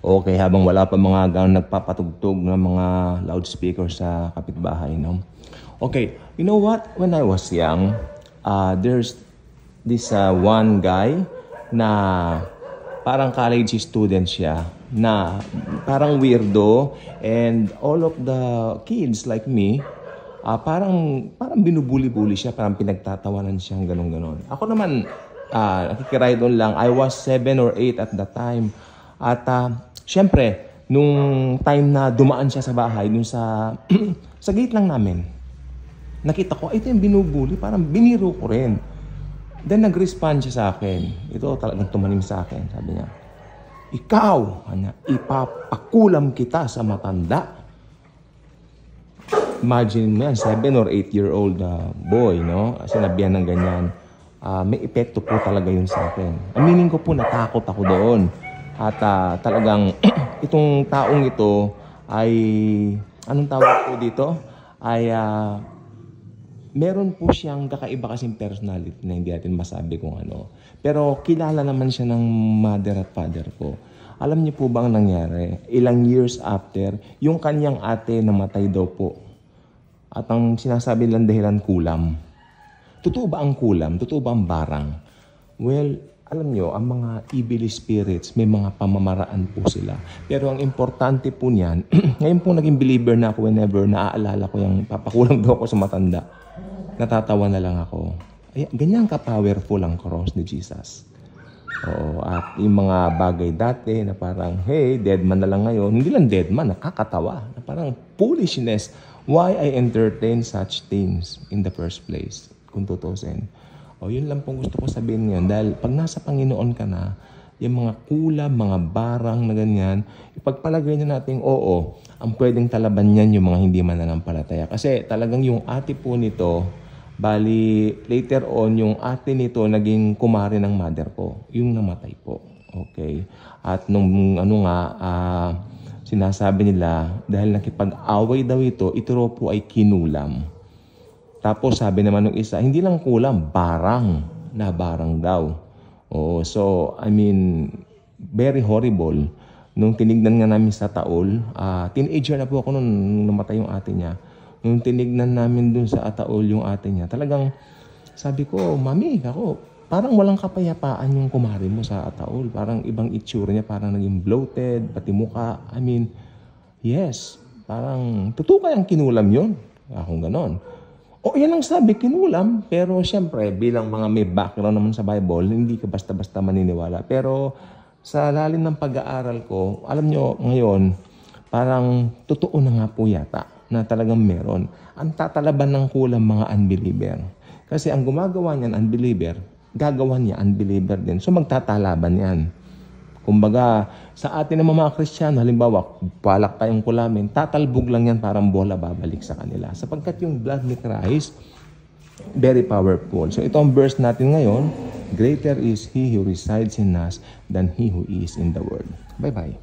Okay, habang wala pa mga nagpapatugtog ng mga loudspeaker sa kapitbahay, no? Okay, you know what? When I was young, there's this one guy na parang college student siya, na parang weirdo, and all of the kids like me, parang binubuli-buli siya, parang pinagtatawanan siyang ganon-ganon. Ako naman, nakikiray doon lang. I was 7 or 8 at that time. At syempre, nung time na dumaan siya sa bahay, nung sa sa gate lang namin, nakita ko, ito yung binubuli, parang biniro ko rin. Then nag-respond siya sa akin. Ito talagang tumanim sa akin. Sabi niya, ikaw, ipapakulam kita sa matanda. Imagine mo yan, 7 or 8-year-old boy, no? Sinabihan ng ganyan. May epekto po talaga yun sa akin. Aminin ko po, natakot ako doon. At talagang itong taong ito ay, anong tawag po dito? Ay, meron po siyang kakaiba kasing personality na hindi natin masabi kung ano. Pero kilala naman siya ng mother at father ko. Alam niyo po ba ang nangyari? Ilang years after, yung kanyang ate namatay daw po. At ang sinasabi lang dahilan, kulam. Totoo ba ang kulam? Totoo ba ang barang? Well, alam nyo, ang mga evil spirits, may mga pamamaraan po sila. Pero ang importante po niyan, ngayon po naging believer na ako whenever naaalala ko yung papakulang daw ako sa matanda. Natatawa na lang ako. Ay, ganyan ka-powerful ang cross ni Jesus. Oo, at yung mga bagay dati na parang, hey, dead man na lang ngayon. Hindi lang dead man, nakakatawa. Na parang foolishness. Why I entertain such things in the first place? Kung tutusin. O, yun lang pong gusto ko sabihin ngayon. Dahil pag nasa Panginoon ka na, yung mga kulam, mga barang na ganyan, ipagpalagay na natin, oo, ang pwedeng talaban yan yung mga hindi mananampalataya. Kasi talagang yung ate po nito, bali, later on, yung ate nito naging kumare ng mother ko. Yung namatay po. Okay? At nung sinasabi nila, dahil nakipag-away daw ito raw po ay kinulam. Tapos sabi naman ng isa, hindi lang kulam, barang daw. Oh, so, I mean, very horrible. Nung tinignan nga namin sa taol, teenager na po ako nung namatay yung ate niya. Nung tinignan namin dun sa taol yung ate niya, talagang sabi ko, Mami, ako, parang walang kapayapaan yung kumari mo sa taol. Parang ibang itsura niya, parang naging bloated, pati muka. I mean, yes, parang totoo kayang kinulam yun. Akong ganon. O yan ang sabi, kinulam. Pero siyempre, bilang mga may background naman sa Bible, hindi ka basta-basta maniniwala. Pero sa lalim ng pag-aaral ko, alam nyo, ngayon, parang totoo na nga po yata na talagang meron. Ang tatalaban ng kulam mga unbeliever. Kasi ang gumagawa niyan, unbeliever, gagawa niya, unbeliever din. So magtatalaban yan. Kumbaga, sa atin naman mga Kristiyano, halimbawa, balak tayong kulamin, tatalbog lang yan parang bola babalik sa kanila. Sapagkat yung blood ni Christ, very powerful. So ito ang verse natin ngayon, greater is He who resides in us than he who is in the world. Bye-bye.